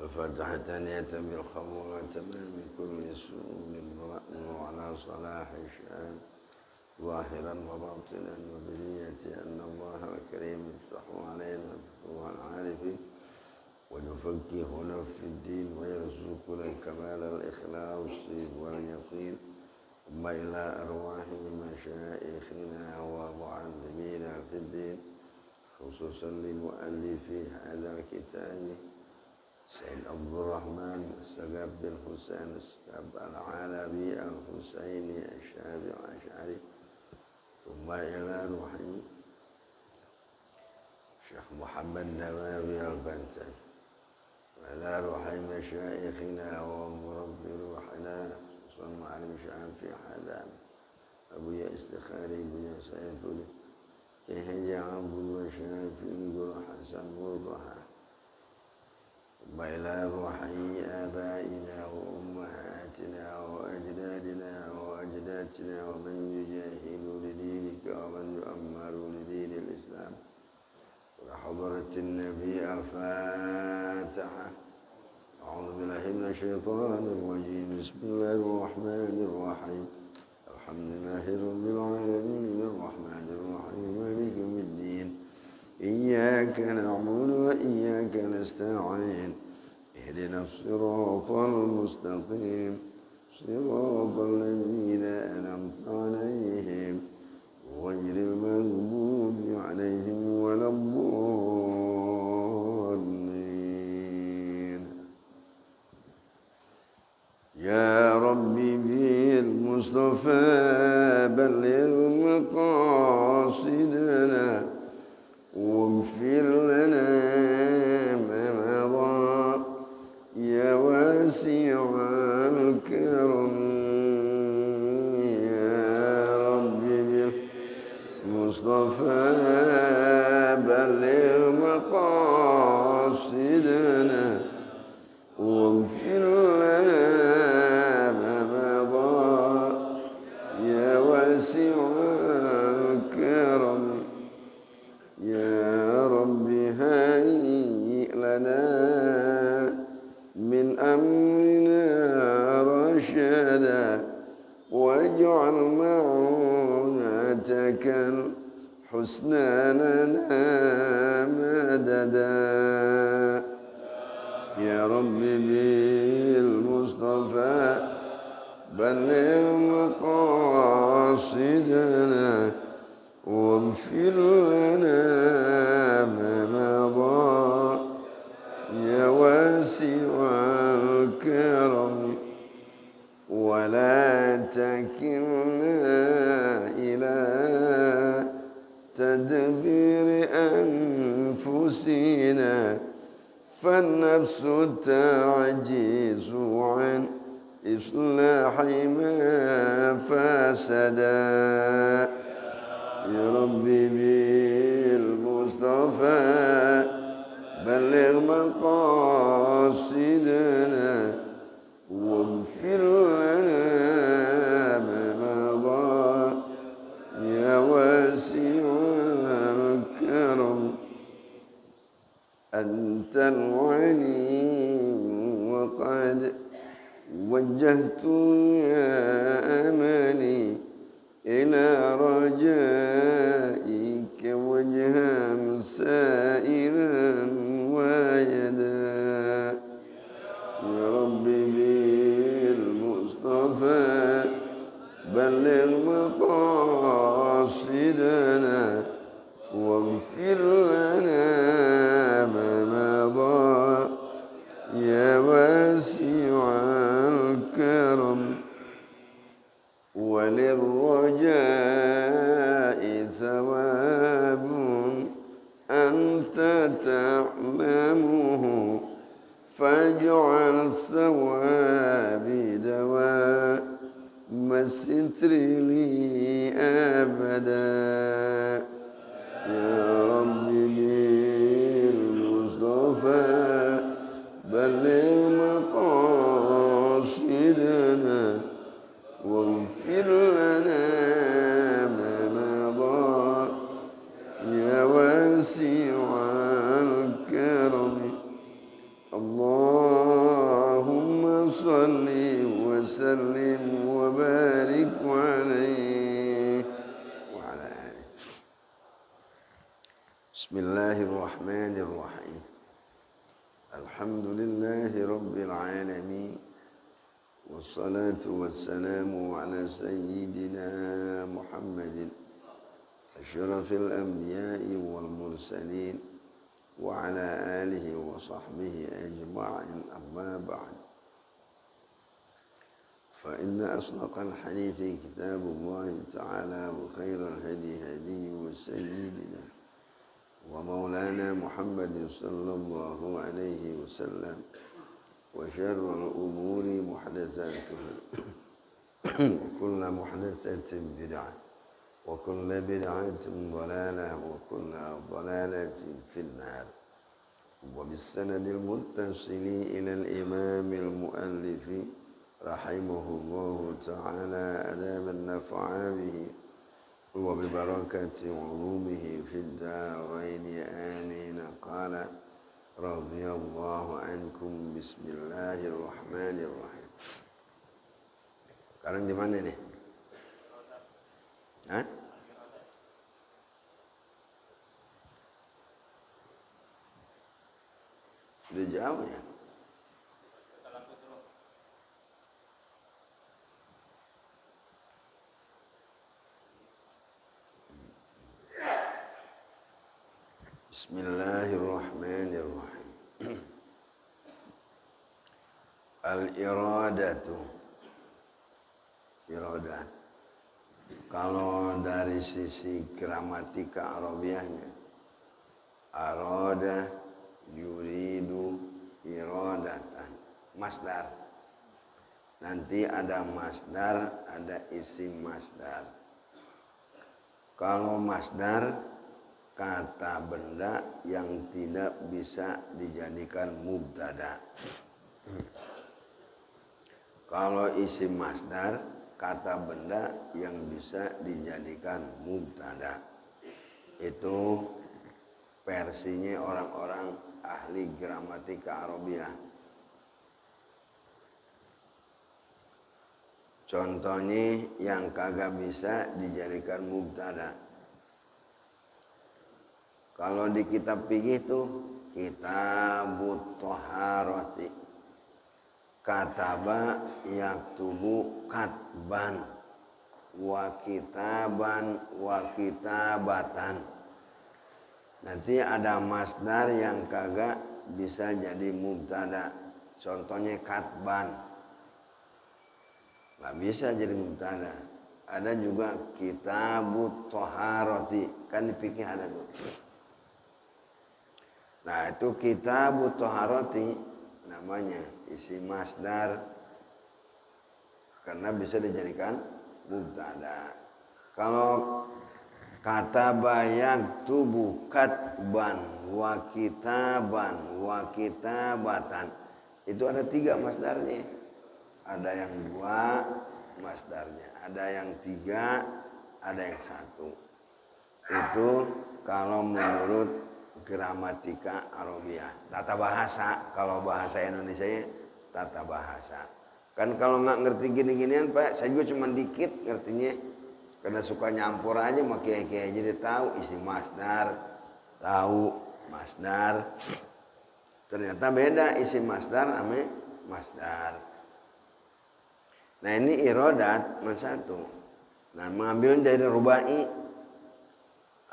وفتح ثانية بالخمر وتمام كل سوء وعلى صلاح الشان ظاهرا وباطنا وبنية أن الله الكريم يفتح علينا فتوح العارفين ويفكهنا في الدين ويرزقنا كمال الإخلاص واليقين ثم إلى أرواح مشايخنا ومعلمينا في الدين خصوصا لمؤلف هذا الكتاب سيد عبد الرحمن السقاف بن حسين السقاف العالمي الحسيني الأشعري ثم إلى روحي شيخ محمد نواوي البنتي وإلى روحي مشايخنا ومربي روحنا خصوصا معلم شافعي حدان أبويا استخاري بن سيفولي كهجة عبد وشافعي بن حسن وضحى ثم إلى روحي آبائنا وأمهاتنا وأجدادنا وأجدادنا ومن يجاهد لدينك ومن يؤمر لدين الإسلام وحضرة النبي الفاتحة أعوذ بالله من الشيطان الرجيم بسم الله الرحمن الرحيم الحمد لله رب العالمين الرحمن الرحيم مالك يوم الدين إياك نعبد وإياك نستعين اهدنا الصراط المستقيم صراط الذين أنعمت عليهم غير المغضوب عليهم ولا الضالين يا ربي بالمصطفى بلغ مقاصدنا واغفر لنا ما مضى يا واسع الكرم يا رب بالمصطفى بلغ مقاصدنا واغفر لنا ما مضى يا واسع الكرم يا رب هيئ لنا من أمرنا رشدا واجعل معونتك الحسنى لنا مددا يا رب بالمصطفى بلغ مقاصدنا واغفر لنا ما مضى يا واسع الكرم ولا تكلنا إلى تدبير أنفسنا فالنفس تعجز عن إصلاح ما فسدا يا ربي بالمصطفى بلغ مقاصدنا واغفر لنا ما مضى يا واسع الكرم أنت العليم وقد وجهت يا أماني إلى رجائك وجها سائلا ويدا يا رب بالمصطفى بلغ مقاصدنا واغفر لنا ما مضى يا واسع الكرم وللرجاء ثواب أنت تعلمه فاجعل ثوابي دوام الستر لي أبدا يا رب بالمصطفى بلغ مقاصدنا واغفر لنا ما مضى يا واسع الكرم الله Bismillahirrahmanirrahim. Alhamdulillahi rabbil alamin. Wassalatu wassalamu ala sayyidina Muhammadin asyrafil anbiya'i wal mursalin wa ala alihi wa sahbihi ajma'in, amma ba'd. Fa inna asdaqal hadithi kitabullahi ta'ala wa khairal hadi hadi sayyidina wa maulana Muhammadin sallallahu alaihi wasallam wa syarrul umuri muhdatsatuha wa kullu muhdatsatin bid'ah wa kullu bid'atin dhalalah wa kullu dhalalatin fin nar. Wa bis sanadil muttasili ila al imam al muallif rahimahullahu ta'ala adaban nafa'a bihi wa bi barakati ulumihi fid darain amin. Qala radhiyallahu ankum. Bismillahirrahmanirrahim. Sekarang di mana nih? Hah? Sudah jauh ya? Bismillahirrahmanirrahim. Al-iradatu, iradat. Kalau dari sisi gramatika Arabiahnya, arada, yuridu, iradatan, masdar. Nanti ada masdar, ada isim masdar. Kalau masdar, kata benda yang tidak bisa dijadikan mubtada. Kalau isim masdar, kata benda yang bisa dijadikan mubtada. Itu versinya orang-orang ahli gramatika Arabiah. Contohnya yang kagak bisa dijadikan mubtada. Kalau di kitab fikih itu kitabut thaharati, kataba yaktubu katban wa kitaban wa kitabatan. Nanti ada masdar yang kagak bisa jadi mubtada. Contohnya katban, nggak bisa jadi mubtada. Ada juga kitabut thaharati, kan di fikih ada tuh. Nah itu kitabut thaharati namanya isim masdar karena bisa dijadikan mubtada. Kalau kataba yaktubu katban wa kitaban wa kitabatan, itu ada 3 masdarnya. Ada yang 2 masdarnya, ada yang 3, ada yang 1. Itu kalau menurut gramatika Arabiah, tata bahasa. Kalau bahasa Indonesia tata bahasa. Kan kalau nggak ngerti gini-ginian Pak, saya juga cuma dikit ngertinya. Karena suka nyampur aja sama kiai-kiai, jadi tahu isi masdar, tahu masdar. Ternyata beda isi masdar sama masdar. Nah ini irodat satu. Nah mengambil dari rubai,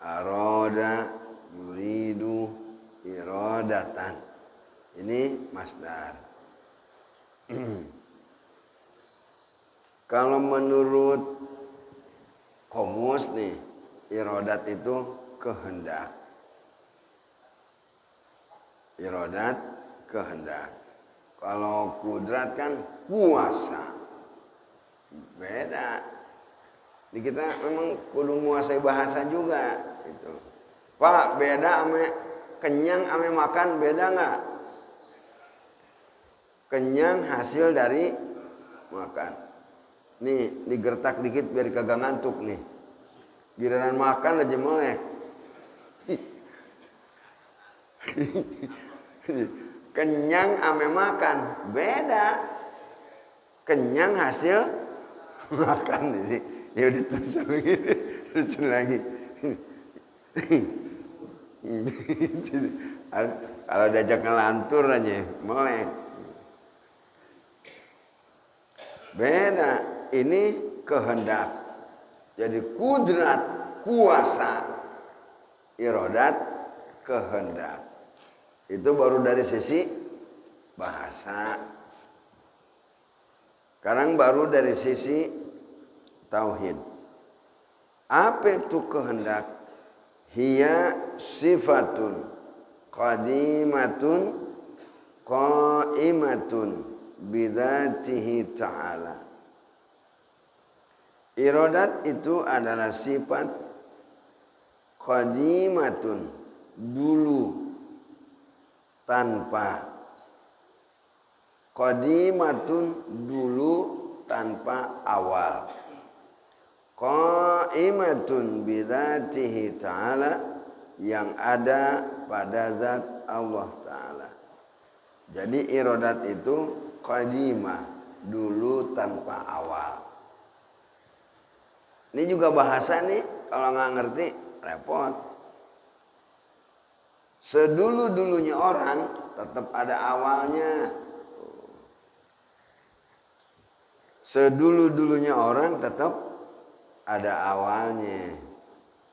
aroda, yuridu, iradatan. Ini masdar. Kalau menurut komus nih, iradat itu kehendak. Iradat kehendak. Kalau kudrat kan kuasa. Beda. Di kita memang kudu menguasai bahasa juga gitu. Pak, beda ame kenyang ame makan beda nggak? Kenyang hasil dari makan. Nih, digertak dikit biar kagak ngantuk nih. Giliran makan aja melek. Kenyang ame makan beda. Kenyang hasil makan ini. Ya udah terus lagi. Kalau diajak ngelantur aja melek. Beda, ini kehendak. Jadi kudrat, kuasa, irodat, kehendak. Itu baru dari sisi bahasa. Sekarang baru dari sisi tauhid. Apa itu kehendak? Hiya sifatun qadimatun qaimatun bidzatihi ta'ala. Irodat itu adalah sifat qadimatun, dulu tanpa, qadimatun dulu tanpa awal, qaimatun bidzatihi ta'ala yang ada pada zat Allah Ta'ala. Jadi irodat itu qadimah, dulu tanpa awal. Ini juga bahasa nih, kalau nggak ngerti repot. Sedulu-dulunya orang tetap ada awalnya. Sedulu-dulunya orang tetap ada awalnya.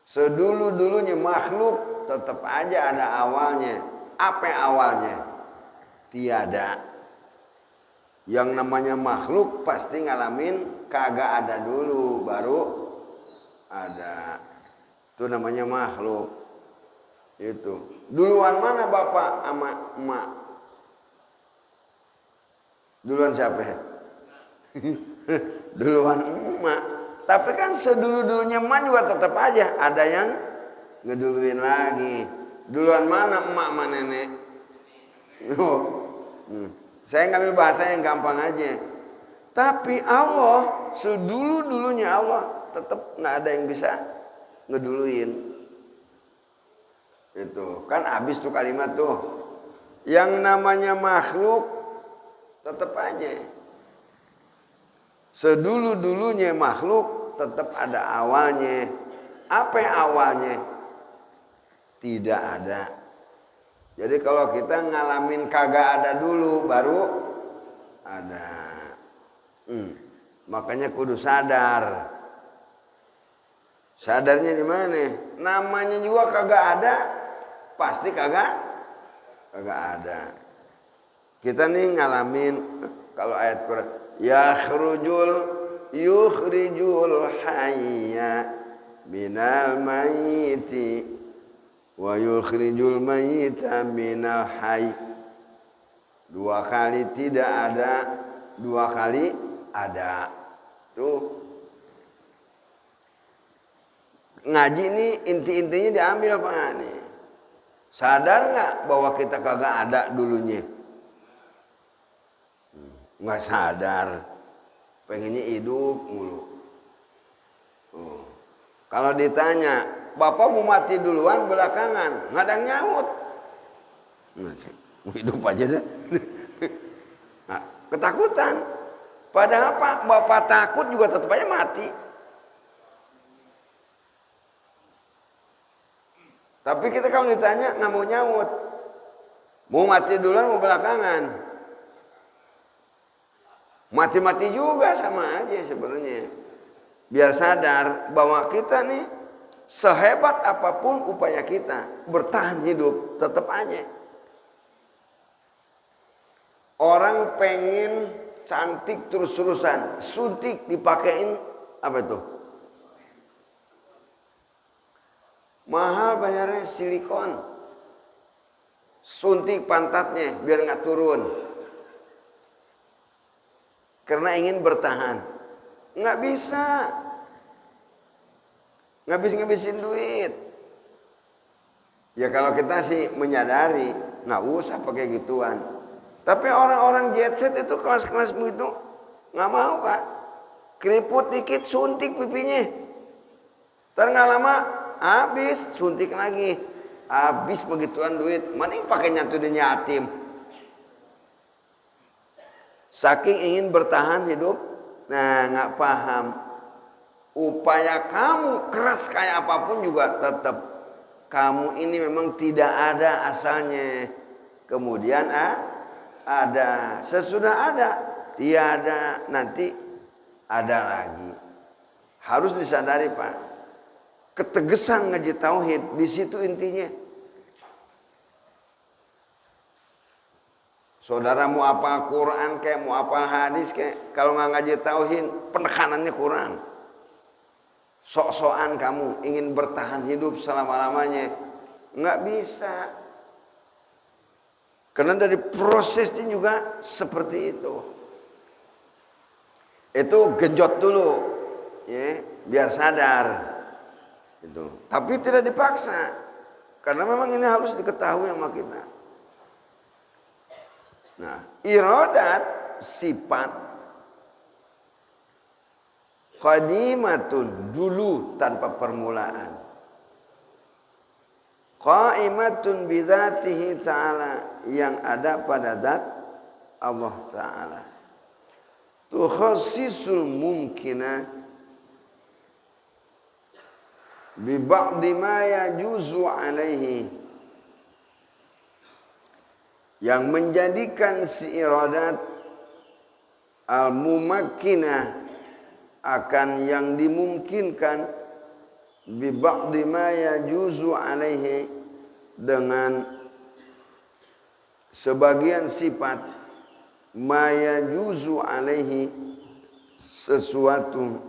Sedulu-dulunya makhluk tetap aja ada awalnya. Apa awalnya? Tiada. Yang namanya makhluk pasti ngalamin kagak ada dulu, baru ada. Itu namanya makhluk. Itu. Duluan mana bapak sama emak? Duluan siapa ya? Duluan emak. Tapi kan sedulu-dulunya emak juga tetap aja ada yang ngeduluin lagi. Duluan mana emak sama nenek? Saya ngambil bahasa yang gampang aja. Tapi Allah, sedulu-dulunya Allah tetap nggak ada yang bisa ngeduluin. Itu kan habis tuh kalimat tuh. Yang namanya makhluk tetap aja. Sedulu-dulunya makhluk tetap ada awalnya. Apa yang awalnya? Tidak ada. Jadi kalau kita ngalamin kagak ada dulu, baru ada. Makanya kudu sadar. Sadarnya di mana? Namanya juga kagak ada, pasti kagak ada. Kita nih ngalamin kalau ayat Quran, yukhrijul hayya minal mayyiti wa yukhrijul mayyita minal hayy. Dua kali tidak ada, dua kali ada. Tuh. Ngaji ini inti-intinya diambil Pak nih. Sadar nggak bahwa kita kagak ada dulunya? Nggak sadar. Pengennya hidup mulu. Kalau ditanya, Bapak mau mati duluan belakangan, nggak ada yang nyaut. Mau hidup aja deh. Nah, ketakutan. Padahal Pak, Bapak takut juga tetap aja mati. Tapi kita kalau ditanya nggak mau nyaut. Mau mati duluan mau belakangan. Mati-mati juga sama aja sebenarnya. Biar sadar bahwa kita nih sehebat apapun upaya kita bertahan hidup tetap aja. Orang pengen cantik terus-terusan, suntik dipakein apa itu? Mahal bayarnya silikon. Suntik pantatnya biar nggak turun. Karena ingin bertahan. Nggak bisa. Ngabis-ngabisin duit. Ya kalau kita sih menyadari, nggak usah pakai gituan. Tapi orang-orang jet set itu kelas-kelas begitu nggak mau Pak. Keriput dikit suntik pipinya. Ntar nggak lama habis suntik lagi. Habis begituan duit. Mending pakai nyatuin yatim. Saking ingin bertahan hidup, nah nggak paham. Upaya kamu keras kayak apapun juga tetap kamu ini memang tidak ada asalnya. Kemudian ada. Sesudah ada, tiada, nanti ada lagi. Harus disadari Pak. Ketegasan ngaji tauhid di situ intinya. Saudara mau apa Quran kayak mau apa hadis kayak, kalau nggak ngaji tauhid penekanannya kurang. Sok-sokan kamu ingin bertahan hidup selama-lamanya, nggak bisa. Karena dari prosesnya juga seperti itu. Itu genjot dulu, ya, biar sadar. Itu. Tapi tidak dipaksa, karena memang ini harus diketahui sama kita. Nah, iradat sifat qadimatun dulu tanpa permulaan. Qaimatun bidzatihi ta'ala yang ada pada zat Allah Ta'ala. Tukhassisul mumkina bi ba'di ma yajuzu alaihi, yang menjadikan si iradat al-mumakkinah akan yang dimungkinkan bi ba'di ma yajuzu alaihi, dengan sebagian sifat ma yajuzu alaihi, sesuatu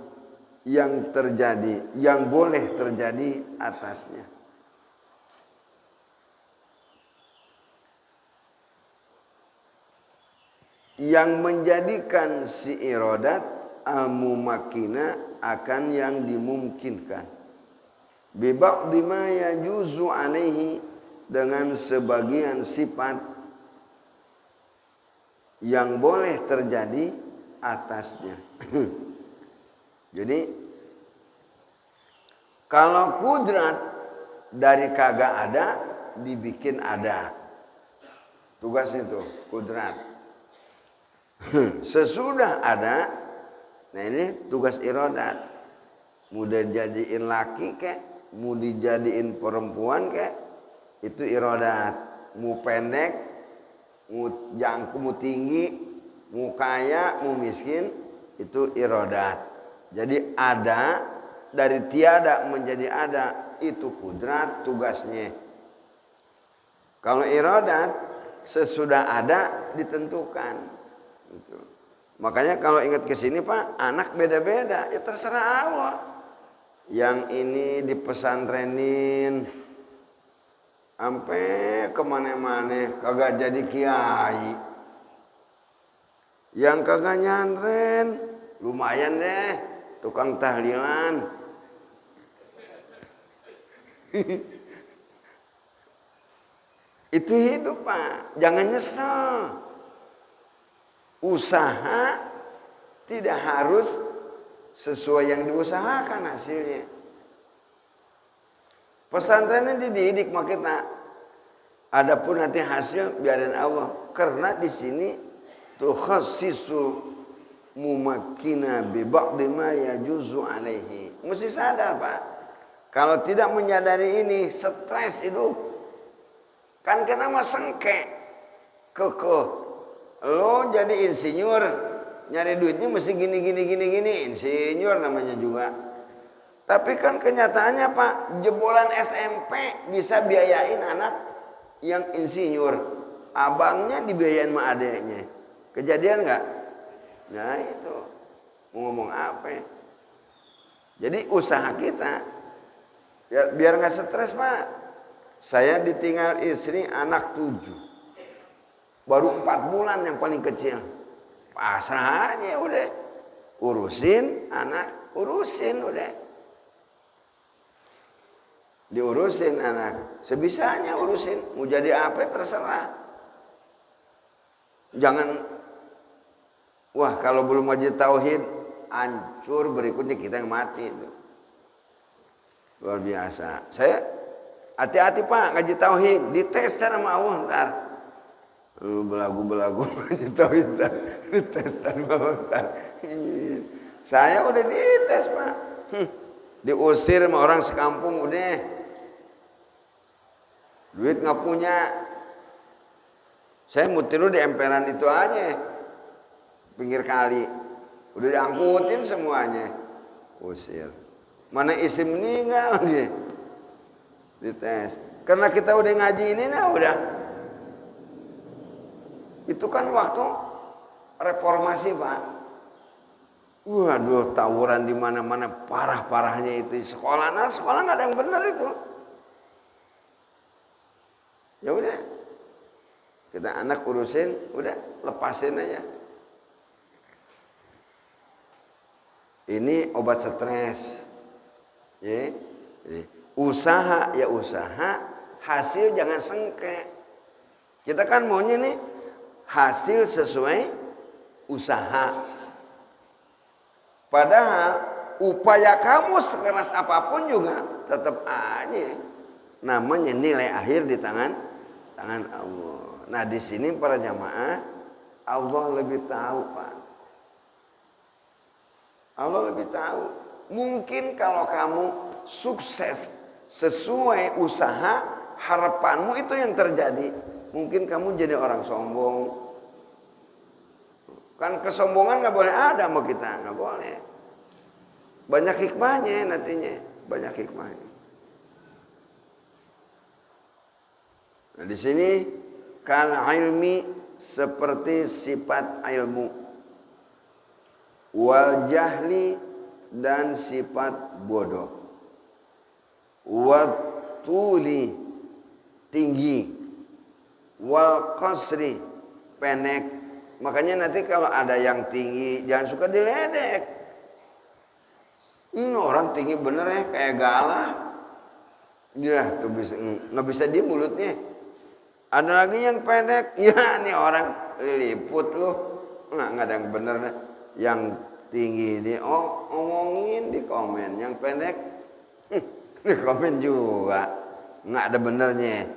yang terjadi, yang boleh terjadi atasnya. Yang menjadikan si iradat al-mumakkina akan yang dimungkinkan. Bi ba'di ma yajuzu alaihi, dengan sebagian sifat yang boleh terjadi atasnya. Jadi kalau kudrat dari kagak ada dibikin ada. Tugas itu kudrat. Sesudah ada, nah ini tugas iradat. Mau dijadiin laki kek, mau dijadiin perempuan kek, itu iradat. Mau pendek, mau jangkau, mau tinggi, mau kaya, mau miskin, itu iradat. Jadi ada, dari tiada menjadi ada, itu kudrat tugasnya. Kalau iradat sesudah ada ditentukan. Gitu. Makanya kalau ingat ke sini Pak, anak beda-beda, ya terserah Allah. Yang ini dipesantrenin sampai kemana-mana kagak jadi kiai. Yang kagak nyantren lumayan deh, tukang tahlilan. Itu hidup Pak, jangan nyesel. Usaha tidak harus sesuai yang diusahakan hasilnya. Pesantrennya dididik maka kita. Adapun nanti hasil biarin Allah. Karena di sini tukhassisul mumakkina bi ba'di ma yajuzu alaihi. Mesti sadar Pak. Kalau tidak menyadari ini, stres hidup. Kan kena mah sengke, kekeh. Lo jadi insinyur, nyari duitnya mesti gini, insinyur namanya juga. Tapi kan kenyataannya Pak, jebolan SMP bisa biayain anak yang insinyur. Abangnya dibiayain sama adeknya. Kejadian nggak? Nah itu, mau ngomong apa? Jadi usaha kita, biar nggak stres Pak. Saya ditinggal istri anak 7. Baru 4 bulan yang paling kecil. Pasrah aja udah. Urusin anak, urusin udah. Diurusin anak. Sebisanya urusin. Mau jadi apa terserah. Jangan, wah kalau belum ngaji tauhid, hancur berikutnya kita yang mati. Itu. Luar biasa. Saya hati-hati Pak ngaji tauhid. Dites sama Allah ntar. Lu belagu-belagu tauhid dites sama Allah. Saya udah dites Pak. Diusir sama orang sekampung udah. duit nggak punya. Saya mau tidur di emperan itu aja, pinggir kali. Udah diangkutin semuanya. Usir. Mana istri meninggal dia. Dites. Karena kita udah ngaji ini, nah udah. Itu kan waktu reformasi, Pak. Waduh, tawuran di mana-mana, parah-parahnya itu. Sekolah nggak ada yang benar itu. Ya udah. Kita anak urusin, udah lepasin aja. Ini obat stres. Ya. Usaha ya usaha, hasil jangan sengke. Kita kan maunya nih hasil sesuai usaha. Padahal upaya kamu sekeras apapun juga tetap aja namanya nilai akhir di tangan Allah. Nah, di sini para jamaah, Allah lebih tahu, Pak. Allah lebih tahu. Mungkin kalau kamu sukses sesuai usaha, harapanmu itu yang terjadi. Mungkin kamu jadi orang sombong. Kan kesombongan nggak boleh ada sama kita, nggak boleh. Banyak hikmahnya nantinya, banyak hikmahnya. Nah, di sini kal ilmi seperti sifat ilmu, wal jahli dan sifat bodoh, wat tuli tinggi, wal qasri pendek. Makanya nanti kalau ada yang tinggi jangan suka diledek. Orang tinggi bener ya kayak galah. Ya tuh bisa nggak bisa di mulutnya. Ada lagi yang pendek, ya nih orang liput loh, nggak ada yang bener deh. Yang tinggi di omongin di komen, yang pendek di komen juga, nggak ada benernya.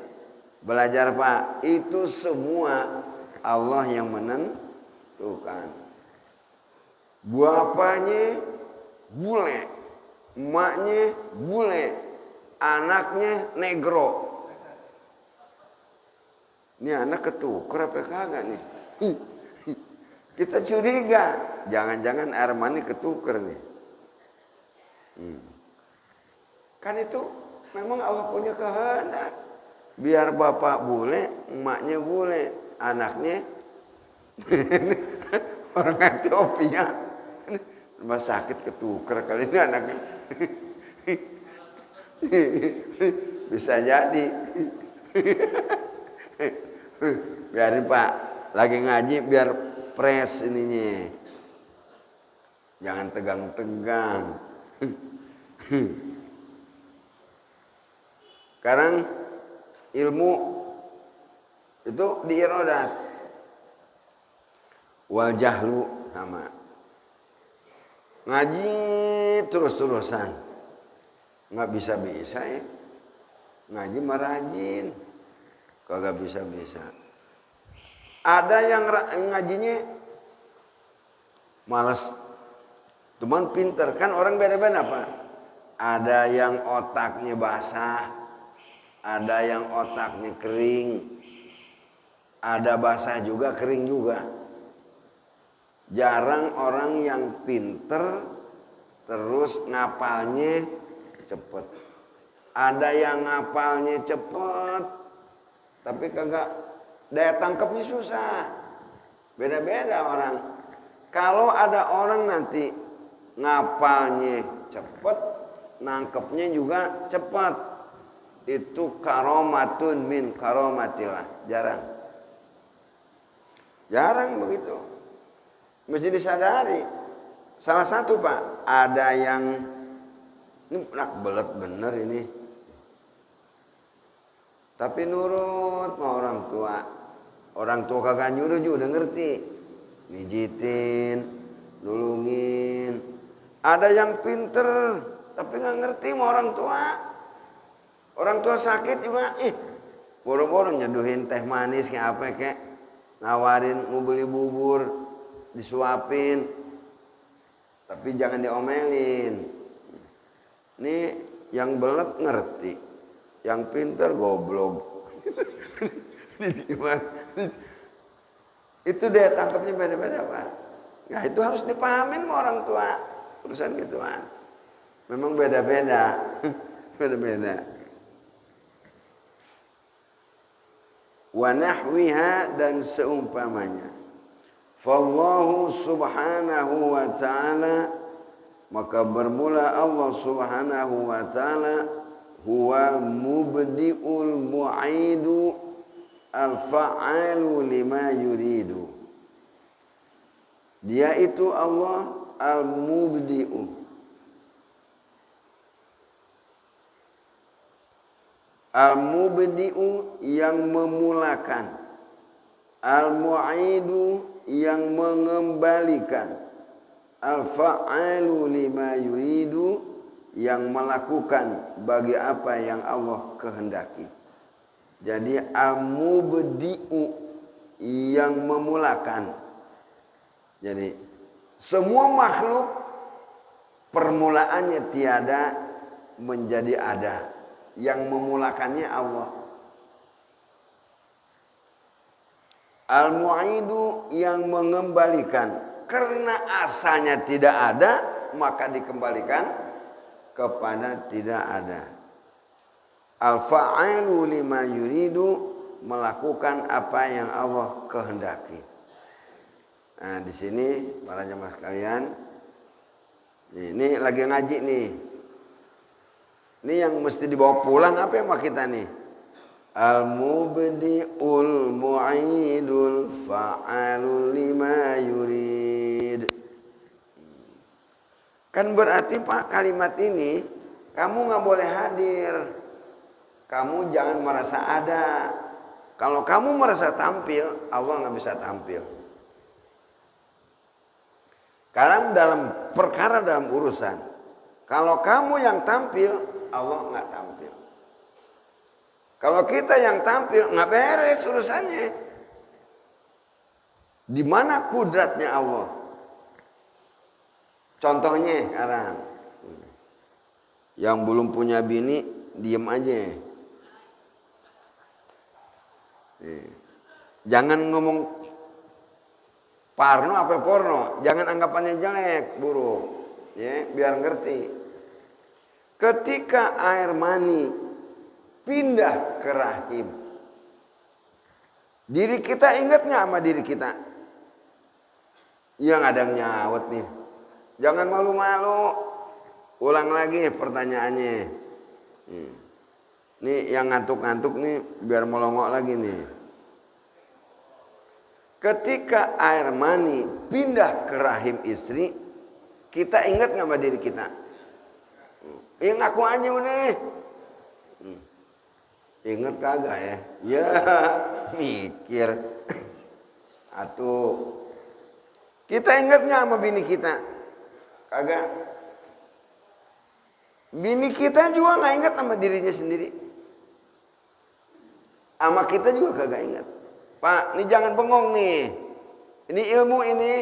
Belajar Pak, itu semua Allah yang menentukan. Bapaknya bule, emaknya bule, anaknya negro. Ini anak ketuker apa kagak nih? Kita curiga, jangan-jangan air mani ketuker nih. Kan itu memang Allah punya kehendak. Biar bapak bule, emaknya bule, anaknya orang Ethiopia. Rumah sakit ketuker kali ini anaknya. Bisa jadi. Biarin Pak, lagi ngaji biar fresh ininya. Jangan tegang-tegang. Sekarang ilmu itu di irodat. Wal jahlu sama. Ngaji terus-terusan. Nggak bisa-bisa ya. Ngaji merajin. Kagak bisa-bisa. Ada yang ngajinya malas. Cuman pinter. Kan orang beda-beda Pak. Ada yang otaknya basah. Ada yang otaknya kering. Ada basah juga, kering juga. Jarang orang yang pinter terus ngapalnya cepet. Ada yang ngapalnya cepet tapi kagak daya tangkapnya susah. Beda-beda orang. Kalau ada orang nanti ngapalnya cepet, nangkepnya juga cepet, itu karomatun min karomatillah. Jarang begitu. Mesti disadari. Salah satu Pak, ada yang ini nak belet bener ini. Tapi nurut sama orang tua. Orang tua kagak nyuruh juga udah ngerti. Mijitin, nulungin. Ada yang pinter tapi nggak ngerti sama orang tua. Orang tua sakit juga, boro-boro nyeduhin teh manis kayak apa kayak, nawarin mau beli bubur, disuapin. Tapi jangan diomelin. Nih yang belet ngerti. Yang pinter goblok. Itu daya tangkapnya beda-beda Pak. Ya itu harus dipahamin sama orang tua. Urusan gituan. Memang beda-beda. Beda-beda. Wa nahwiha dan seumpamanya. Fallahu subhanahu wa ta'ala, maka bermula Allah subhanahu wa ta'ala huwal mubdi'ul mu'idu al-fa'alu lima yuridu. Dia itu Allah al-mubdi'u, al-mubdi'u yang memulakan, al-mu'idu yang mengembalikan, al-fa'alu lima yuridu yang melakukan bagi apa yang Allah kehendaki. Jadi al-mubdi'u yang memulakan. Jadi semua makhluk permulaannya tiada menjadi ada. Yang memulakannya Allah. Al-mu'idu yang mengembalikan. Karena asalnya tidak ada, maka dikembalikan kepada tidak ada. Al-fa'alu lima yuridu, melakukan apa yang Allah kehendaki. Nah, di sini para jemaah sekalian, ini lagi ngaji nih. Ini yang mesti dibawa pulang apa yang kita nih? Al-mubdi'ul mu'idul fa'alul lima yurid. Kan berarti Pak, kalimat ini kamu nggak boleh hadir. Kamu jangan merasa ada. Kalau kamu merasa tampil, Allah nggak bisa tampil. Kalau dalam perkara dalam urusan, kalau kamu yang tampil, Allah nggak tampil. Kalau kita yang tampil, nggak beres urusannya. Di mana kudratnya Allah? Contohnya sekarang, yang belum punya bini, diem aja. Jangan ngomong parno apa porno, jangan anggapannya jelek, buruk, ya, biar ngerti. Ketika air mani pindah ke rahim, diri kita ingat nggak sama diri kita? Yang ada nyawet nih, jangan malu-malu. Ulang lagi pertanyaannya. Nih yang ngantuk-ngantuk nih biar melongok lagi nih. Ketika air mani pindah ke rahim istri, kita ingat nggak sama diri kita? Ngaku aja udah. Ingat kagak ya? Ya mikir. Atuh. Kita ingat nggak sama bini kita? Kagak. Bini kita juga nggak ingat sama dirinya sendiri. Sama kita juga kagak ingat. Pak, ini jangan bengong nih. Ini ilmu ini.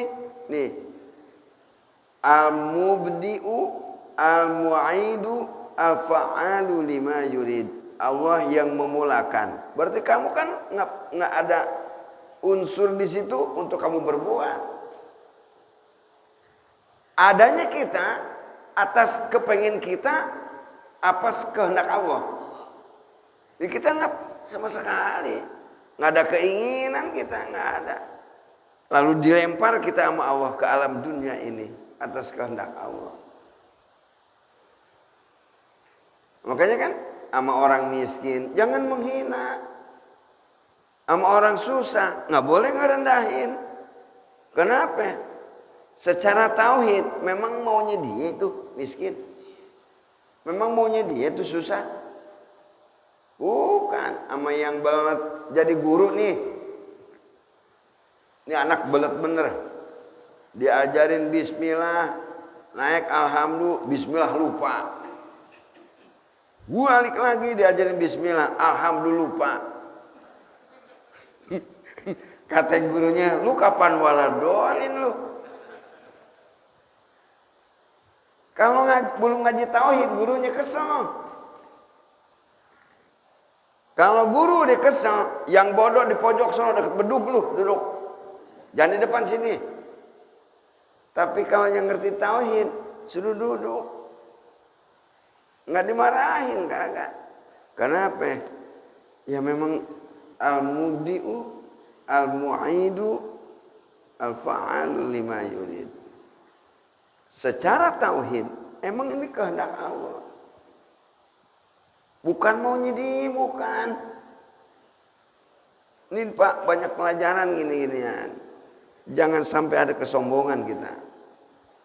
Nih. Al-mubdi'u, al-mu'idu, al-fa'alu lima yurid. Allah yang memulakan. Berarti kamu kan nggak ada unsur di situ untuk kamu berbuat. Adanya kita atas kepengen kita, atas kehendak Allah. Jadi kita nggak sama sekali. Nggak ada keinginan kita, nggak ada. Lalu dilempar kita sama Allah ke alam dunia ini atas kehendak Allah. Makanya kan sama orang miskin jangan menghina. Sama orang susah nggak boleh ngerendahin. Kenapa? Secara tauhid memang maunya dia itu miskin. Memang maunya dia itu susah. Bukan sama yang belet jadi guru nih. Ini anak belet bener. Diajarin bismillah, naik alhamdulillah, bismillah lupa. Balik lagi diajarin bismillah, alhamdulillah lupa. Kata gurunya, lu kapan waladolin lu? Kalau belum ngaji tauhid, gurunya kesel. Kalau guru dikesel, yang bodoh di pojok sana dekat beduk lu, duduk. Jangan di depan sini. Tapi kalau yang ngerti tauhid, suruh duduk. Nggak dimarahin, kagak. Kenapa? Ya memang al-mubdi'u, al-mu'idu, al-fa'alu lima yurid. Secara tauhid, emang ini kehendak Allah. Bukan maunya dia, bukan. Ini Pak, banyak pelajaran gini-ginian. Jangan sampai ada kesombongan kita.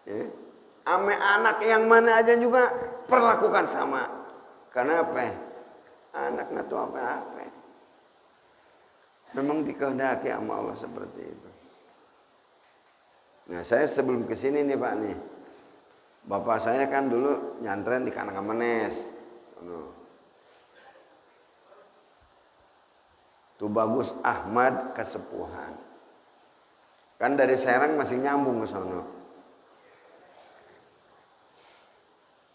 Ya. Ame anak yang mana aja juga perlakukan sama. Kenapa? Anak nggak tahu apa-apa. Memang dikehendaki sama Allah seperti itu. Nah, saya sebelum kesini nih Pak nih, bapak saya kan dulu nyantren di Kanangamenes. Tubagus Ahmad Kesepuhan. Kan dari Serang masih nyambung ke sono.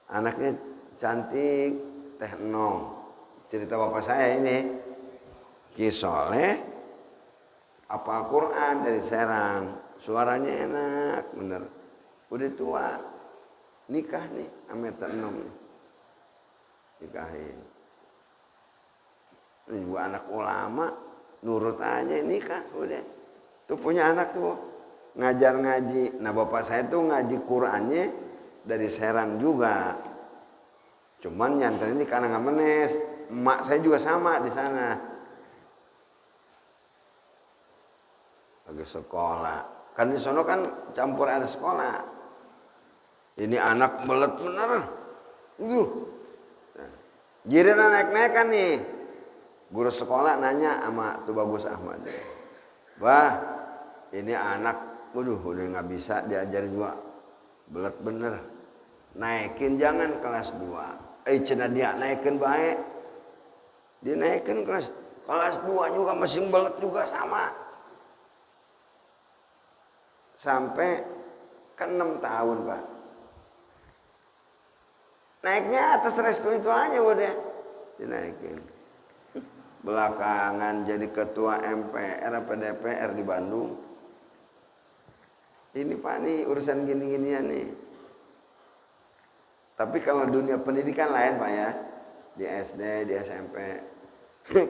Anaknya cantik, Teh Nong. Cerita bapak saya ini, Ki Soleh, apa Quran dari Serang. Suaranya enak, bener. Udah tua, nikah nih, sama Teh Nong nih. Nikahin. Ini juga anak ulama, nurut aja nikah, udah. Tuh punya anak tuh, ngajar ngaji. Nah bapak saya tuh ngaji Qurannya dari Serang juga. Cuman nyantren di Kanangamenes. Emak saya juga sama di sana. Lagi sekolah. Kan di sono kan campur ada sekolah. Ini anak belet bener. Nah, giliran naik-naik kan nih. Guru sekolah nanya sama Tubagus Ahmad. Bah, ini anak, waduh udah nggak bisa diajarin juga. Belet bener. Naikin jangan kelas 2. Cina dia naikin baik. Dinaikin kelas 2 juga masih belet juga sama. Sampai ke 6 tahun Pak. Naiknya atas restu itu aja udah. Dinaikin. Belakangan jadi ketua MPR apa DPR di Bandung. Ini Pak nih urusan gini-ginian nih. Tapi kalau dunia pendidikan lain Pak ya. Di SD, di SMP.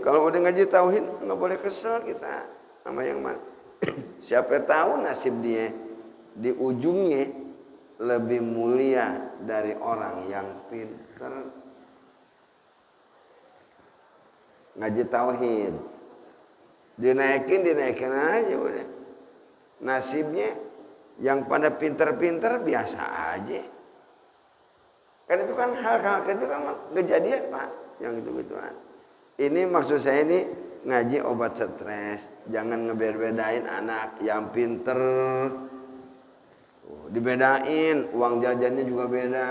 Kalau udah ngaji tauhid nggak boleh kesel kita sama yang mana. Siapa tahu nasib dia di ujungnya lebih mulia dari orang yang pintar. Ngaji tauhid dinaikin aja udah. Nasibnya yang pada pinter-pinter biasa aja. Kan itu kan hal-hal itu kan kejadian Pak, yang gitu-gituan. Ini maksud saya ini ngaji obat stres. Jangan ngebeda-bedain anak yang pinter. Dibedain, uang jajannya juga beda.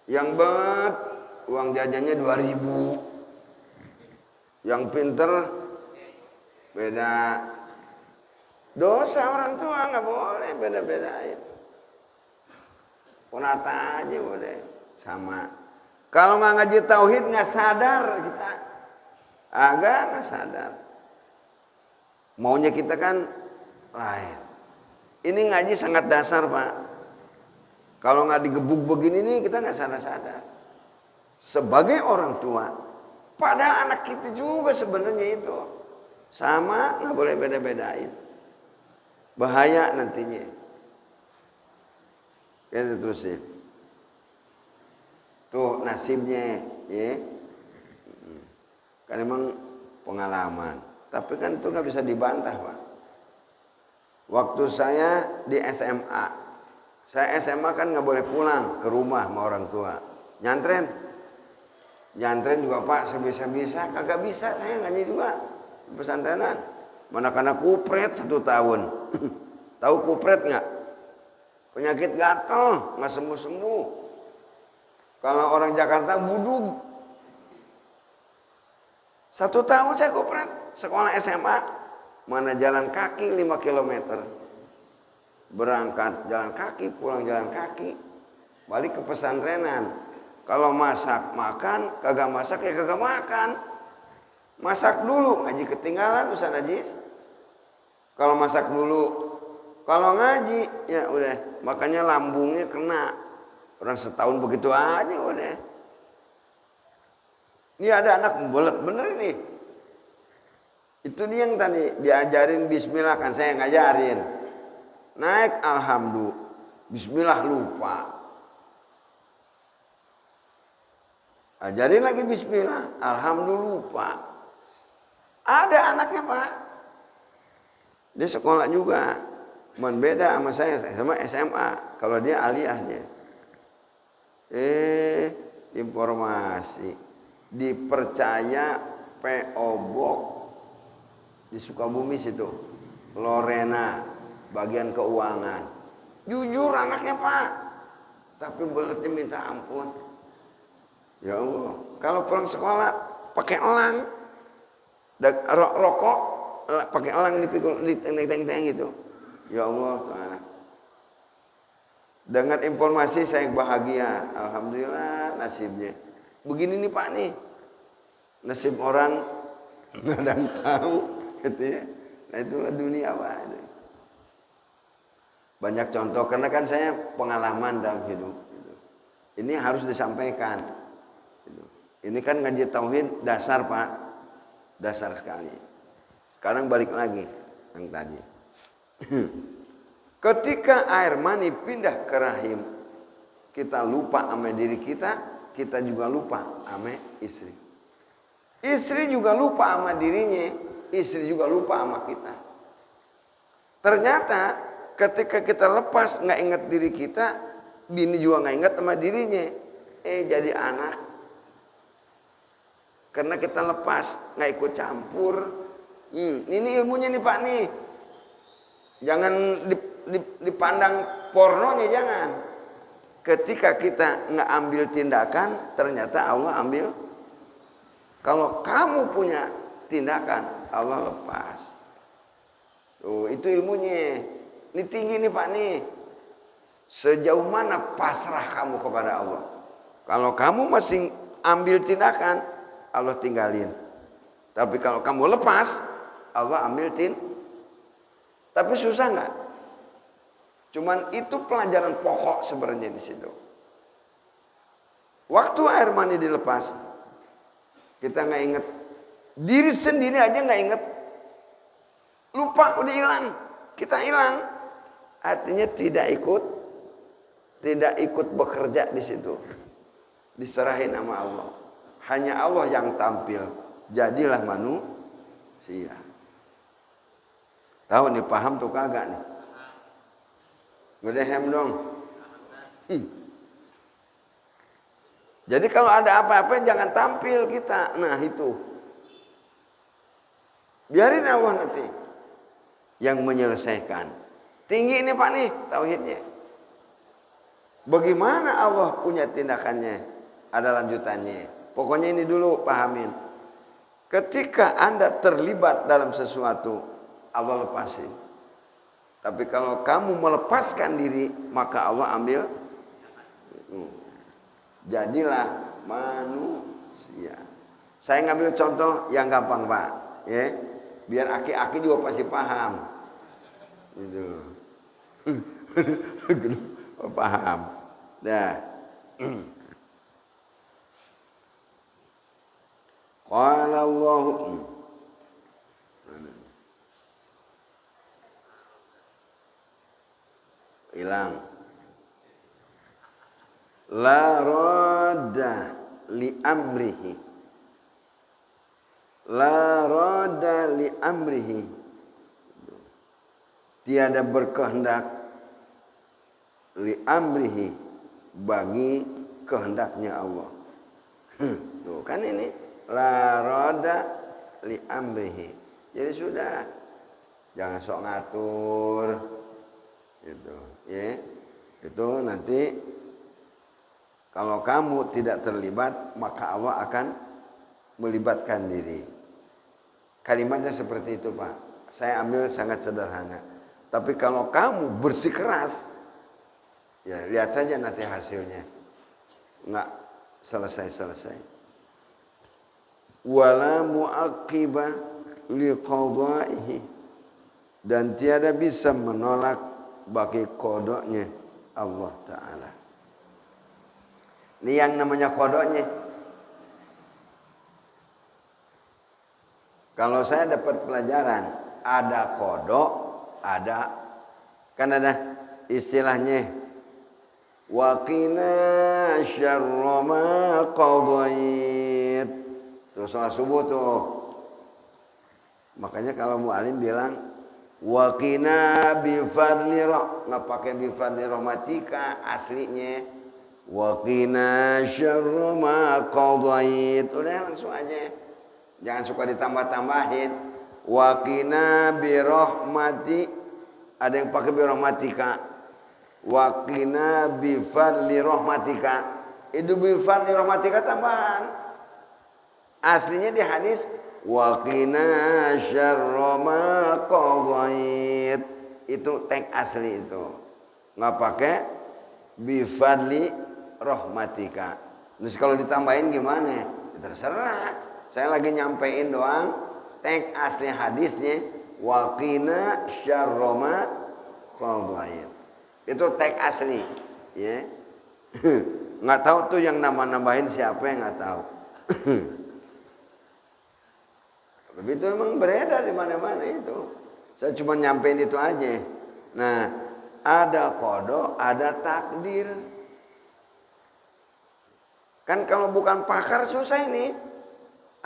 Yang belet uang jajannya 2.000. Yang pinter beda. Dosa orang tua nggak boleh beda-bedain. Punata aja boleh sama. Kalau nggak ngaji tauhid nggak sadar kita, agak nggak sadar. Maunya kita kan lain. Ini ngaji sangat dasar Pak. Kalau nggak digebuk begini nih kita nggak sadar-sadar. Sebagai orang tua. Padahal anak kita juga sebenarnya itu sama, nggak boleh beda-bedain. Bahaya nantinya. Kita terusin. Tuh nasibnya, ya. Kan emang pengalaman. Tapi kan itu nggak bisa dibantah Pak. Waktu saya di SMA, saya SMA kan nggak boleh pulang ke rumah sama orang tua. Nyantren juga Pak sebisa-bisa, kagak bisa saya ngaji juga pesantrenan. Mana karena kupret 1 tahun. Tahu kupret nggak? Penyakit gatel nggak sembuh-sembuh. Kalau orang Jakarta budug. 1 tahun saya kupret sekolah SMA. Mana jalan kaki 5 km. Berangkat jalan kaki, pulang jalan kaki. Balik ke pesantrenan. Kalau masak makan, kagak masak ya kagak makan. Masak dulu, ngaji ketinggalan Ustaz Najis. Kalau masak dulu, kalau ngaji ya udah, makanya lambungnya kena. Orang setahun begitu aja udah. Ini ada anak membolet bener ini. Itu dia yang tadi diajarin bismillah, kan saya ngajarin. Naik alhamdulillah, bismillah lupa. Ajarin lagi bismillah, alhamdulillah lupa. Ada anaknya Pak. Dia sekolah juga. Man beda sama saya sama SMA. Kalau dia aliyahnya. Informasi. Dipercaya PO Box di Sukabumi situ. Lorena, bagian keuangan. Jujur anaknya Pak. Tapi beletnya minta ampun. Ya Allah. Kalau pulang sekolah pakai elang. Rokok pakai elang dipikul di teng-teng gitu. Ya Allah, Tuhan. Dengan informasi saya bahagia. Alhamdulillah nasibnya. Begini nih Pak nih. Nasib orang nggak ada yang tahu gitu ya. Nah itulah dunia Pak. Banyak contoh karena kan saya pengalaman dalam hidup. Ini harus disampaikan. Ini kan ngaji tauhid dasar Pak. Dasar sekali. Sekarang balik lagi yang tadi. Ketika air mani pindah ke rahim, kita lupa sama diri kita, kita juga lupa sama istri. Istri juga lupa sama dirinya, istri juga lupa sama kita. Ternyata ketika kita lepas nggak ingat diri kita, bini juga nggak ingat sama dirinya. Jadi anak. Karena kita lepas, nggak ikut campur. Ini ilmunya nih Pak nih. Jangan dipandang pornonya, jangan. Ketika kita nggak ambil tindakan, ternyata Allah ambil. Kalau kamu punya tindakan, Allah lepas. Tuh, itu ilmunya. Ini tinggi nih Pak nih. Sejauh mana pasrah kamu kepada Allah? Kalau kamu masih ambil tindakan, Allah tinggalin. Tapi kalau kamu lepas, Allah ambil Tapi susah nggak? Cuman itu pelajaran pokok sebenarnya di situ. Waktu air mani dilepas, kita nggak inget. Diri sendiri aja nggak inget. Lupa, udah hilang. Kita hilang. Artinya tidak ikut bekerja di situ. Diserahin sama Allah. Hanya Allah yang tampil. Jadilah manusia. Tahu nih, paham tuh kagak nih? Ngedehem dong. Jadi kalau ada apa-apa jangan tampil kita. Nah itu. Biarin Allah nanti yang menyelesaikan. Tinggi ini Pak nih tauhidnya. Bagaimana Allah punya tindakannya? Ada lanjutannya. Pokoknya ini dulu pahamin. Ketika Anda terlibat dalam sesuatu, Allah lepasin. Tapi kalau kamu melepaskan diri, maka Allah ambil. Jadilah manusia. Saya ngambil contoh yang gampang Pak, ya. Biar aki-aki juga pasti paham. Gitu. Paham. Dah. Qala Allahu hilang. La radda li amrihi. La radda li amrihi. Tiada berkehendak li amrihi bagi kehendaknya Allah. Tuh kan ini la radda li amrihi. Jadi sudah, jangan sok ngatur. Gitu, ya. Itu nanti kalau kamu tidak terlibat, maka Allah akan melibatkan diri. Kalimatnya seperti itu Pak. Saya ambil sangat sederhana. Tapi kalau kamu bersikeras, ya lihat saja nanti hasilnya. Enggak selesai-selesai. wala mu'aqqiba liqadaihi, dan tiada bisa menolak bagi kodoknya Allah Ta'ala. Ini yang namanya kodoknya. Kalau saya dapat pelajaran, ada kodok, ada, kan ada istilahnya, waqina syarra ma qadait. Tuh salat subuh tuh. Makanya kalau mu'alim bilang waqina bifadli nggak pakai bifadli rahmatika, aslinya waqina syarra ma qadait. Udah langsung aja. Jangan suka ditambah-tambahin. Waqina birahmati, ada yang pakai birahmatika. Waqina bifadli rahmatika. Itu bifadli rahmatika tambahan. Aslinya di hadis waqina syarra ma qadait. Itu teks asli itu. Enggak pakai bifadli rahmatika. Terus kalau ditambahin gimana? Ya terserah. Saya lagi nyampein doang teks asli hadisnya waqina syarra ma qadait. Itu teks asli, ya. Enggak tahu tuh yang nambahin siapa, yang enggak tahu. Tapi itu memang beredar di mana-mana itu. Saya cuma nyampein itu aja. Nah, ada qada, ada takdir. Kan kalau bukan pakar susah ini.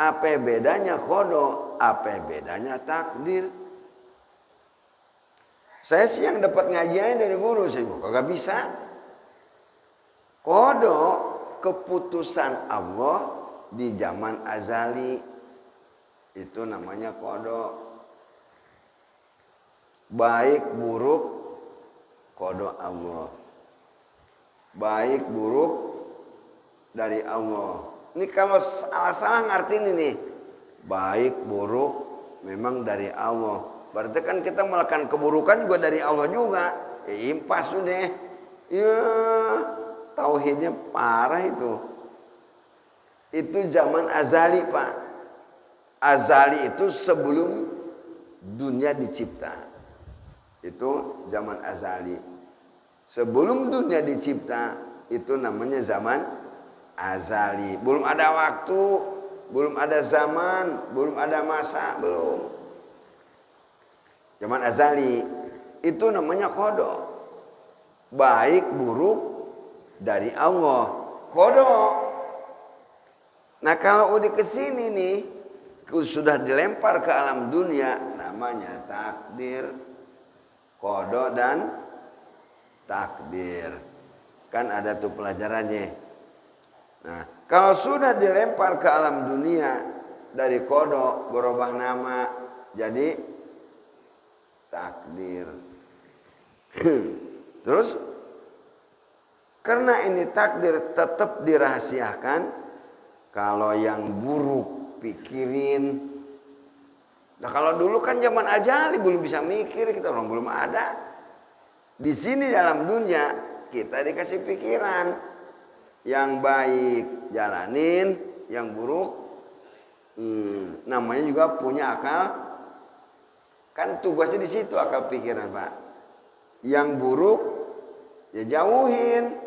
Apa bedanya qada, apa bedanya takdir? Saya sih yang dapat ngajiannya dari guru, saya kagak bisa. Qada keputusan Allah di zaman azali. Itu namanya qada. Baik buruk qada Allah. Baik buruk dari Allah. Ini kalau salah ngerti ini nih. Baik buruk memang dari Allah. Berarti kan kita melakukan keburukan juga dari Allah juga. Impas udah. Ya, tauhidnya parah itu. Itu zaman azali, Pak. Azali itu sebelum dunia dicipta. Itu zaman azali. Sebelum dunia dicipta, itu namanya zaman azali. Belum ada waktu, belum ada zaman, belum ada masa, belum. Zaman azali. Itu namanya qada. Baik buruk dari Allah. Qada. Nah kalau udah kesini nih, sudah dilempar ke alam dunia, namanya takdir. Qada dan takdir. Kan ada tuh pelajarannya. Nah, kalau sudah dilempar ke alam dunia, dari qada berubah nama jadi takdir. Terus karena ini takdir tetap dirahasiakan. Kalau yang buruk pikirin. Nah kalau dulu kan zaman ajali belum bisa mikir, kita orang belum ada. Di sini dalam dunia kita dikasih pikiran. Yang baik jalanin, yang buruk namanya juga punya akal. Kan tugasnya di situ akal pikiran, Pak. Yang buruk ya jauhin,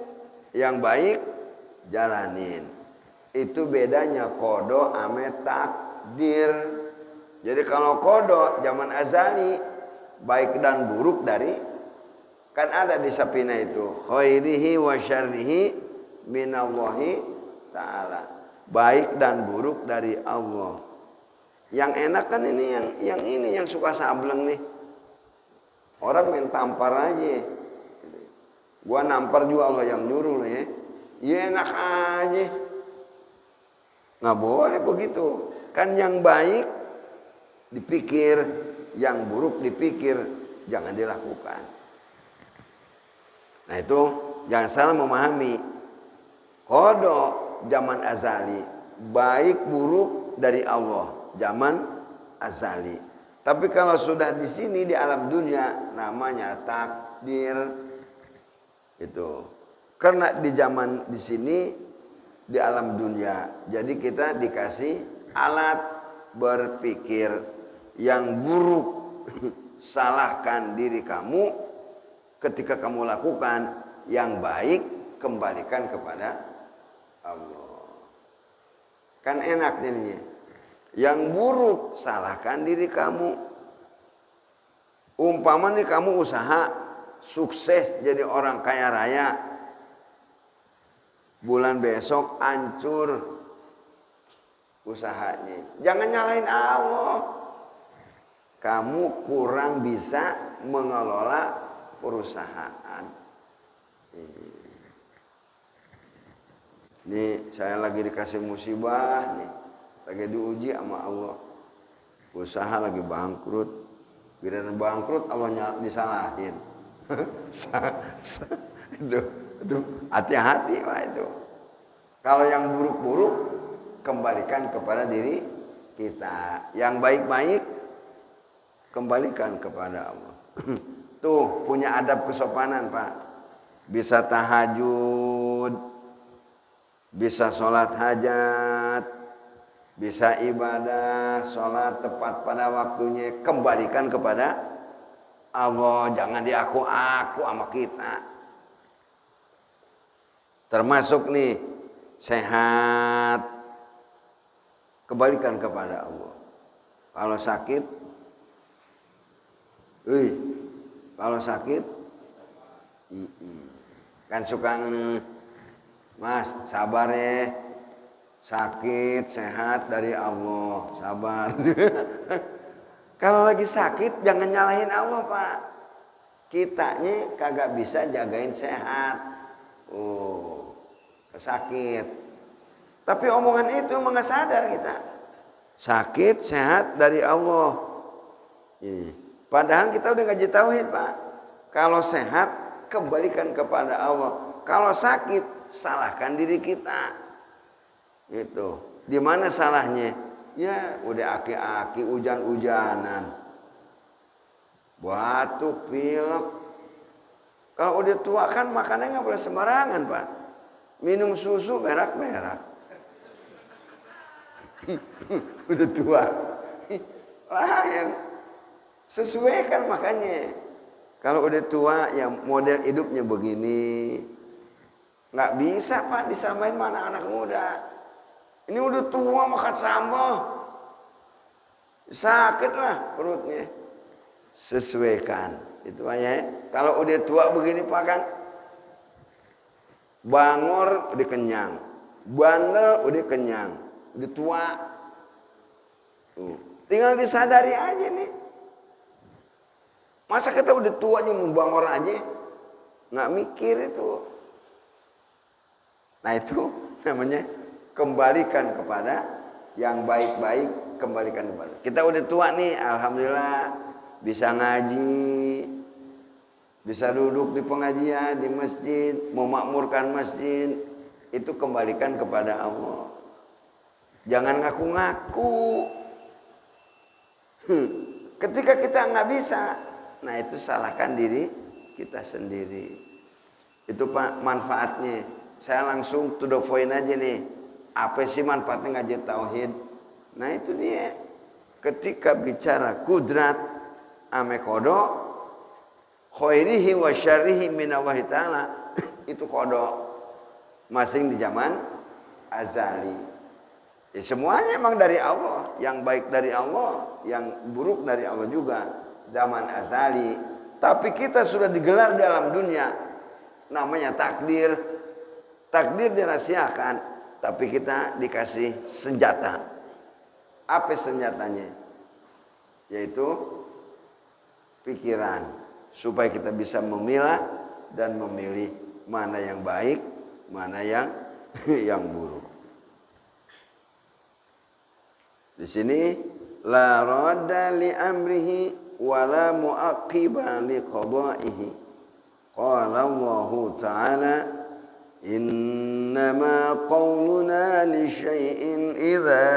yang baik jalanin. Itu bedanya qada sama takdir. Jadi kalau qada zaman azali baik dan buruk dari, kan ada di sapina itu khairihi wa syarrihi minallahi ta'ala. Baik dan buruk dari Allah. Yang enak kan ini yang suka sableng nih. Orang main tampar aja. Gua nampar juga Allah yang nyuruh ya. Ya enak aja. Nggak boleh begitu. Kan yang baik dipikir, yang buruk dipikir, jangan dilakukan. Nah itu jangan salah memahami. Qada zaman azali, baik buruk dari Allah zaman azali. Tapi kalau sudah di sini di alam dunia namanya takdir. Itu. Karena di zaman di sini di alam dunia. Jadi kita dikasih alat berpikir yang buruk. Salahkan diri kamu ketika kamu lakukan yang baik, kembalikan kepada Allah. Kan enak jadinya. Yang buruk salahkan diri kamu. Umpama nih kamu usaha sukses jadi orang kaya raya, bulan besok hancur usahanya, jangan nyalain Allah. Kamu kurang bisa mengelola perusahaan. Nih saya lagi dikasih musibah nih, lagi diuji sama Allah. Usaha lagi bangkrut, giliran bangkrut Allah disalahin. itu hati-hati Pak itu. Kalau yang buruk-buruk kembalikan kepada diri kita, yang baik-baik kembalikan kepada Allah. Tuh punya adab kesopanan Pak. Bisa tahajud, bisa sholat hajat, bisa ibadah, sholat tepat pada waktunya, kembalikan kepada Allah. Jangan diaku-aku sama kita. Termasuk nih sehat, kembalikan kepada Allah. Kalau sakit, kalau sakit, kan suka Mas, sabar ya. Sakit, sehat dari Allah, sabar. Kalau lagi sakit, jangan nyalahin Allah Pak. Kitanya kagak bisa jagain sehat. Sakit. Tapi omongan itu nggak sadar kita. Sakit, sehat dari Allah. Padahal kita udah ngaji tauhid Pak. Kalau sehat, kembalikan kepada Allah. Kalau sakit, salahkan diri kita. Gitu. Di mana salahnya? Ya udah aki-aki, hujan-hujanan, batuk, pilek. Kalau udah tua kan makannya nggak boleh sembarangan Pak. Minum susu berak-berak. Udah tua. Lain. Sesuaikan makanya. Kalau udah tua ya model hidupnya begini. Nggak bisa Pak disamain mana anak muda. Ini udah tua makan sambal. Sakit lah perutnya. Sesuaikan. Itu aja. Kalau udah tua begini Pak kan. Bangor udah kenyang. Bandel udah kenyang. Udah tua. Tinggal disadari aja nih. Masa kita udah tua aja mau bangor aja. Nggak mikir itu. Nah itu namanya kembalikan kepada yang baik-baik, kembalikan kepada. Kita udah tua nih, alhamdulillah bisa ngaji, bisa duduk di pengajian di masjid, memakmurkan masjid, itu kembalikan kepada Allah. Jangan ngaku-ngaku. Ketika kita nggak bisa, nah itu salahkan diri kita sendiri. Itu Pak manfaatnya. Saya langsung to the point aja nih. Apa sih manfaatnya ngaji tauhid? Nah itu dia. Ketika bicara kudrat ame kodok, khairihi wa syarrihi minallahi ta'ala, itu kodok. Masing di zaman azali. Ya, semuanya emang dari Allah. Yang baik dari Allah, yang buruk dari Allah juga. Zaman azali. Tapi kita sudah digelar dalam dunia. Namanya takdir. Takdir dirahasiakan, tapi kita dikasih senjata. Apa senjatanya? Yaitu pikiran. Supaya kita bisa memilah dan memilih mana yang baik, mana yang buruk. Di sini la radda li amrihi wa la mu'aqiba li qada'ihi. Qala Allah Ta'ala innama qawluna li syai'in idza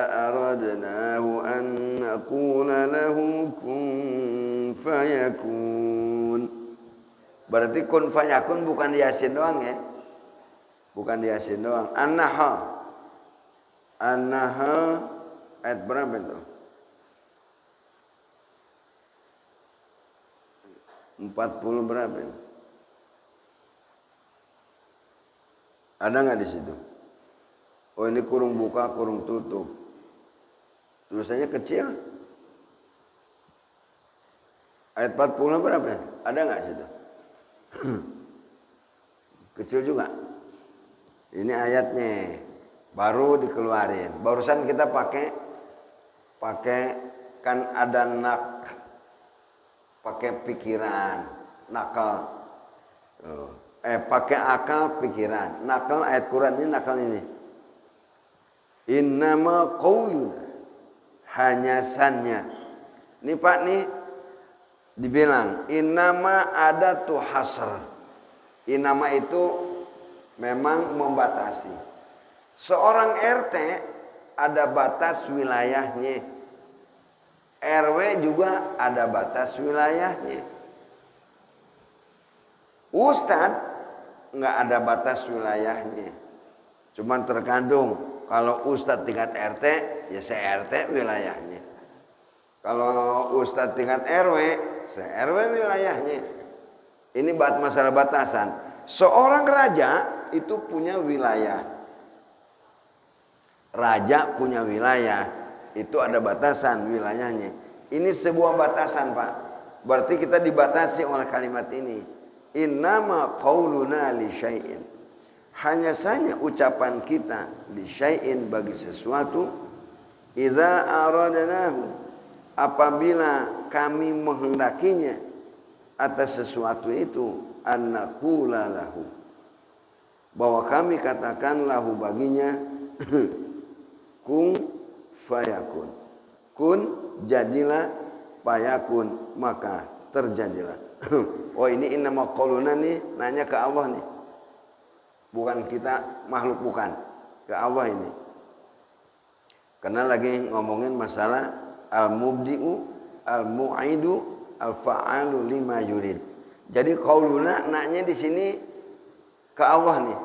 aradnahu an naqula lahu kun fayakun. Berarti kun fayakun bukan di Yasin doang ya. Bukan di Yasin doang. An-Nahl An-Nahl ayat berapa itu? 40 berapa itu? Ada nggak di situ? Oh ini kurung buka, kurung tutup. Tulisannya kecil. Ayat 40 berapa? Ada nggak situ? Kecil juga. Ini ayatnya baru dikeluarin. Barusan kita pakai kan ada pakai pikiran, nakal. Pakai akal pikiran. Nakal ayat Quran ini nakal ini. Innama qauluna, hanya sannya. Ini Pak nih dibilang innama ada tuh hasr. Innama itu memang membatasi. Seorang RT ada batas wilayahnya. RW juga ada batas wilayahnya. Ustadz nggak ada batas wilayahnya. Cuman terkandung kalau Ustadz tingkat RT ya saya RT wilayahnya. Kalau Ustadz tingkat RW saya RW wilayahnya. Ini masalah batasan. Seorang raja itu punya wilayah. Raja punya wilayah, itu ada batasan wilayahnya. Ini sebuah batasan, Pak. Berarti kita dibatasi oleh kalimat ini. Innama qauluna li syai'in. Hanya saja ucapan kita li syai'in bagi sesuatu idza aradnahu, apabila kami menghendakinya atas sesuatu itu annaqula lahu, bahwa kami katakan lahu baginya kun fayakun. Kun jadilah, fayakun maka terjadilah. Oh ini innama qauluna nih nanya ke Allah nih. Bukan kita makhluk, bukan. Ke Allah ini. Karena lagi ngomongin masalah al-mubdi'u, al-mu'idu, al-fa'alu lima yurid. Jadi qauluna nanya di sini ke Allah nih.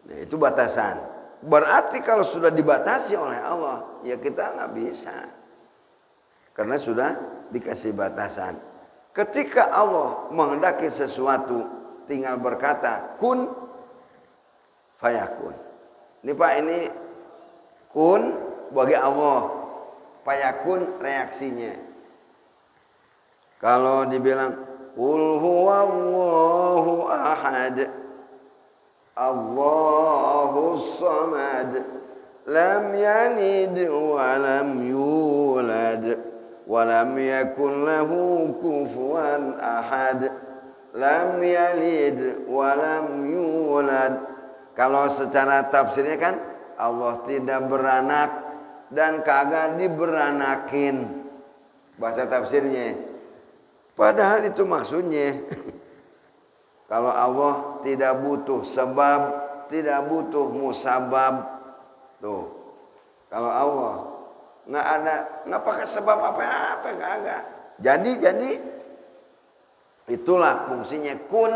Nah, itu batasan. Berarti kalau sudah dibatasi oleh Allah, ya kita nggak bisa. Karena sudah dikasih batasan. Ketika Allah menghendaki sesuatu, tinggal berkata kun fayakun. Ini Pak, ini kun bagi Allah, fayakun reaksinya. Kalau dibilang qul huwallahu ahad, Allahus samad, lam yalid wa lam yulad wa lam yakul lahu kufuwan ahad. Lam yalid wa lam yulad. Kalau secara tafsirnya kan Allah tidak beranak dan kagak diberanakin. Bahasa tafsirnya. Padahal itu maksudnya. Kalau Allah tidak butuh sebab, tidak butuh musabab. Tuh. Kalau Allah nggak pakai sebab apa-apa, kagak. Jadi itulah fungsinya kun.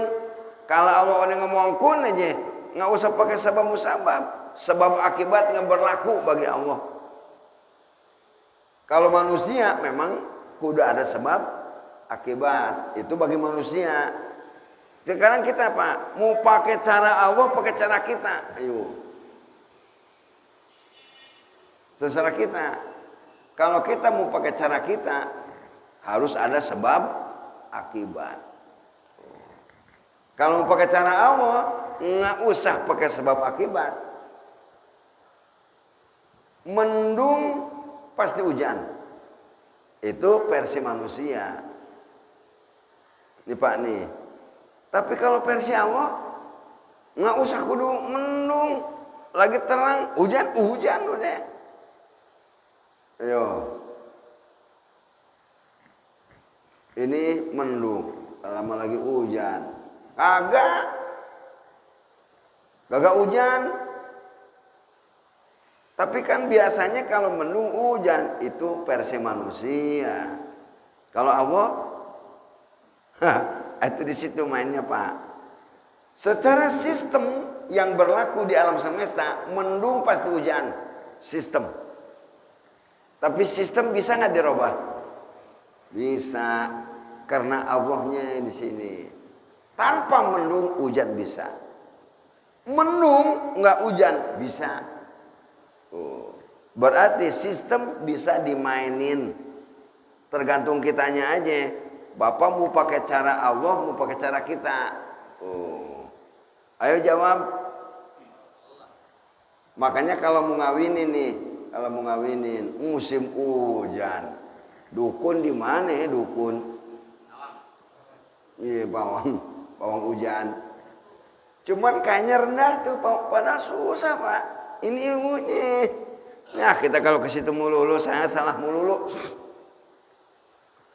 Kalau Allah udah ngomong kun aja, nggak usah pakai sebab musabab. Sebab akibat nggak berlaku bagi Allah. Kalau manusia memang kudu ada sebab akibat. Itu bagi manusia. Sekarang kita Pak, mau pakai cara Allah, pakai cara kita. Ayo. Terserah kita. Kalau kita mau pakai cara kita, harus ada sebab akibat. Kalau mau pakai cara Allah, nggak usah pakai sebab akibat. Mendung pasti hujan. Itu versi manusia. Ini Pak nih. Tapi kalau versi Allah, nggak usah kudu mendung, lagi terang, hujan udah. Ayo. Ini mendung, lama lagi hujan. Kagak hujan. Tapi kan biasanya kalau mendung hujan, itu versi manusia. Kalau Allah, itu di situ mainnya Pak. Secara sistem yang berlaku di alam semesta, mendung pasti hujan. Sistem. Tapi sistem bisa nggak dirubah? Bisa, karena Allahnya di sini. Tanpa mendung hujan bisa. Mendung nggak hujan bisa. Berarti sistem bisa dimainin. Tergantung kitanya aja. Bapak mau pakai cara Allah, mau pakai cara kita. Ayo jawab. Makanya kalau mau ngawinin nih, kalau mau ngawinin musim hujan, dukun di mana ya dukun? Iya pawang hujan. Cuman kayaknya rendah tuh, padahal susah pak. Ini ilmunya. Nah kita kalau ke situ mulu, saya salah mulu.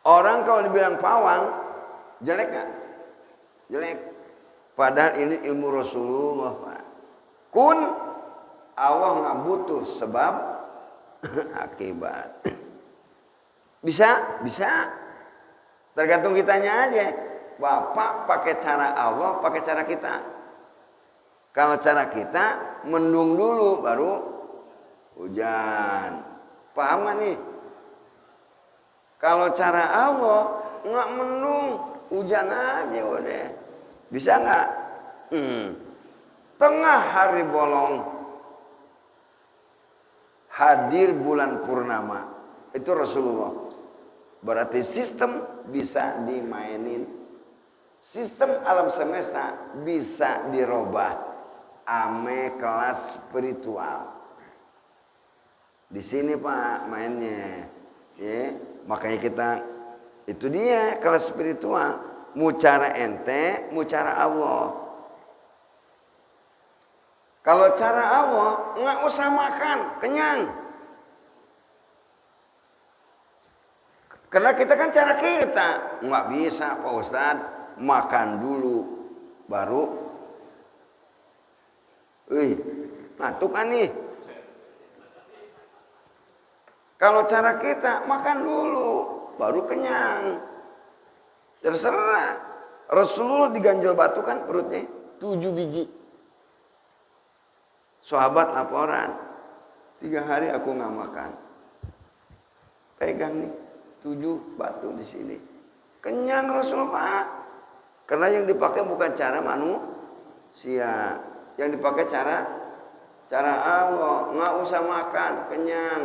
Orang kalau dibilang pawang, jelek nggak? Jelek. Padahal ini ilmu Rasulullah pak. Kun Allah nggak butuh sebab akibat. Bisa, bisa. Tergantung kitanya aja. Bapak pakai cara Allah, pakai cara kita. Kalau cara kita mendung dulu baru hujan. Paham nggak nih? Kalau cara Allah nggak mendung, hujan aja udah. Bisa nggak? Tengah hari bolong, hadir bulan purnama. Itu Rasulullah. Berarti sistem bisa dimainin. Sistem alam semesta bisa dirubah. Ame kelas spiritual. Di sini pak mainnya. Ya, makanya kita itu dia kelas spiritual. Mau cara ente, mau cara Allah. Kalau cara Allah nggak usah makan, kenyang. Karena kita kan cara kita nggak bisa Pak Ustadz makan dulu baru. Ngantuk kan nih. Kalau cara kita makan dulu baru kenyang. Terserah. Rasulullah diganjel batu kan perutnya 7 biji. Sahabat laporan, 3 hari aku nggak makan. Pegang nih 7 batu di sini. Kenyang Rasulullah. Karena yang dipakai bukan cara manusia, yang dipakai cara Allah. Nggak usah makan, kenyang.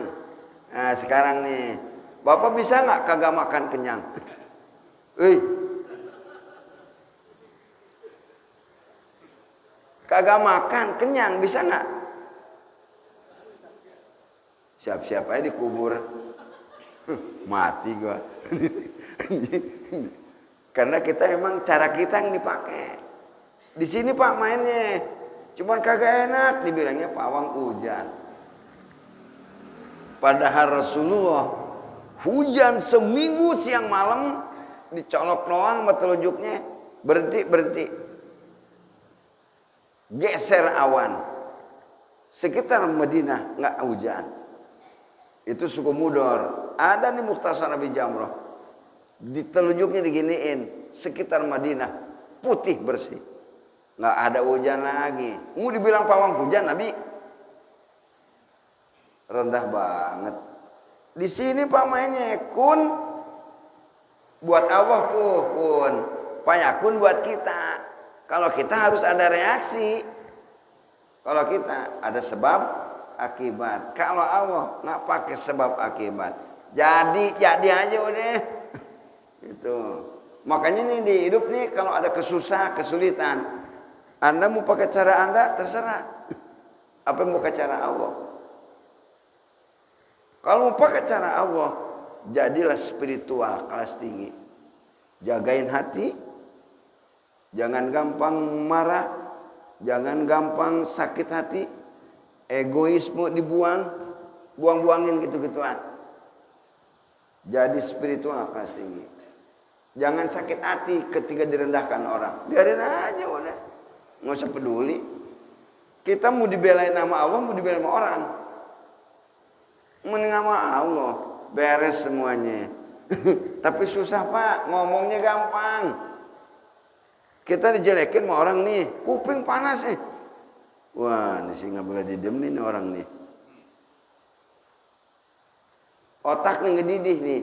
Nah sekarang nih, Bapak bisa nggak kagak makan kenyang? Kagak makan kenyang bisa nggak? Siap-siap aja dikubur. Mati gua. Karena kita emang cara kita yang dipakai. Di sini Pak mainnya. Cuman kagak enak dibilangnya pawang hujan. Padahal Rasulullah hujan seminggu siang malam dicolok doang sama telunjuknya. Berhenti. Geser awan. Sekitar Madinah nggak hujan. Itu suku Mudor. Ada nih Mukhtasar Nabi Jamrah. Di telunjuknya diginiin. Sekitar Madinah. Putih bersih. Nggak ada hujan lagi. Mau dibilang pawang hujan Nabi. Rendah banget. Di sini Pak mainnya. Kun. Buat Allah tuh kun. Payakun buat kita. Kalau kita harus ada reaksi. Kalau kita ada sebab akibat. Kalau Allah nggak pakai sebab akibat. Jadi aja udah. Itu. Makanya nih di hidup nih kalau ada kesulitan, Anda mau pakai cara Anda terserah. Apa mau pakai cara Allah? Kalau mau pakai cara Allah, jadilah spiritual kelas tinggi. Jagain hati, jangan gampang marah, jangan gampang sakit hati, egoisme dibuang, buang-buangin gitu-gituan. Jadi spiritual kelas tinggi. Jangan sakit hati ketika direndahkan orang. Biarin aja udah. Nggak usah peduli. Kita mau dibelain nama Allah, mau dibelain sama orang. Mending sama Allah. Beres semuanya. Tapi susah Pak, ngomongnya gampang. Kita dijelekin sama orang nih, kuping panas nih. Wah, ini sih nggak boleh didiemin nih orang nih. Otak nih ngedidih nih.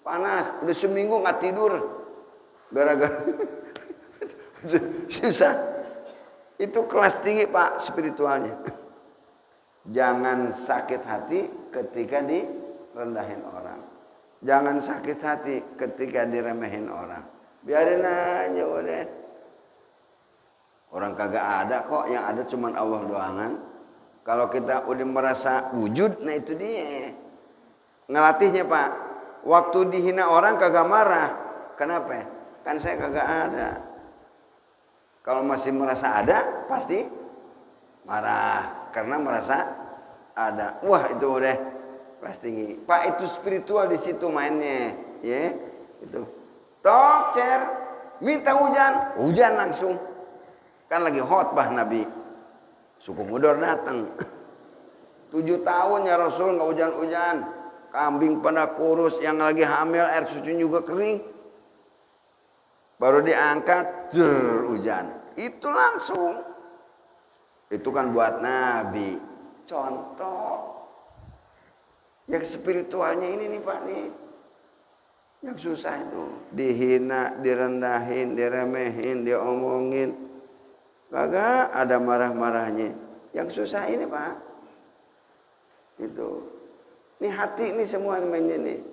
Panas, udah seminggu nggak tidur. Gara-gara susah. Itu kelas tinggi Pak spiritualnya. Jangan sakit hati ketika direndahin orang. Jangan sakit hati ketika diremehin orang. Biarin aja udah. Orang kagak ada kok, yang ada cuman Allah doangan. Kalau kita udah merasa wujud, nah itu dia. Ngelatihnya Pak. Waktu dihina orang kagak marah. Kenapa? Kan saya kagak ada. Kalau masih merasa ada, pasti marah. Karena merasa ada. Wah itu udah kelas tinggi. Pak itu spiritual di situ mainnya. Ya, itu. Tok, cer. Minta hujan. Hujan langsung. Kan lagi khotbah Nabi. Suku Mudor datang. 7 tahun ya Rasul nggak hujan-hujan. Kambing pada kurus, yang lagi hamil air susunya juga kering. Baru diangkat, hujan. Itu langsung. Itu kan buat Nabi. Contoh. Yang spiritualnya ini nih Pak nih. Yang susah itu. Dihina, direndahin, diremehin, diomongin. Kagak ada marah-marahnya. Yang susah ini Pak. Itu. Ini hati ini semua mainnya nih.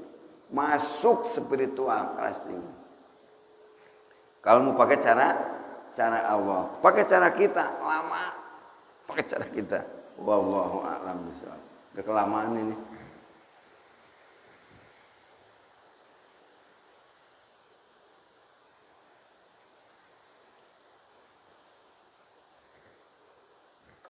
Masuk spiritual kelas tinggi. Kalau mau pakai cara Allah. Pakai cara kita lama. Pakai cara kita. Wallahu a'lam bishawab. Udah kelamaan ini.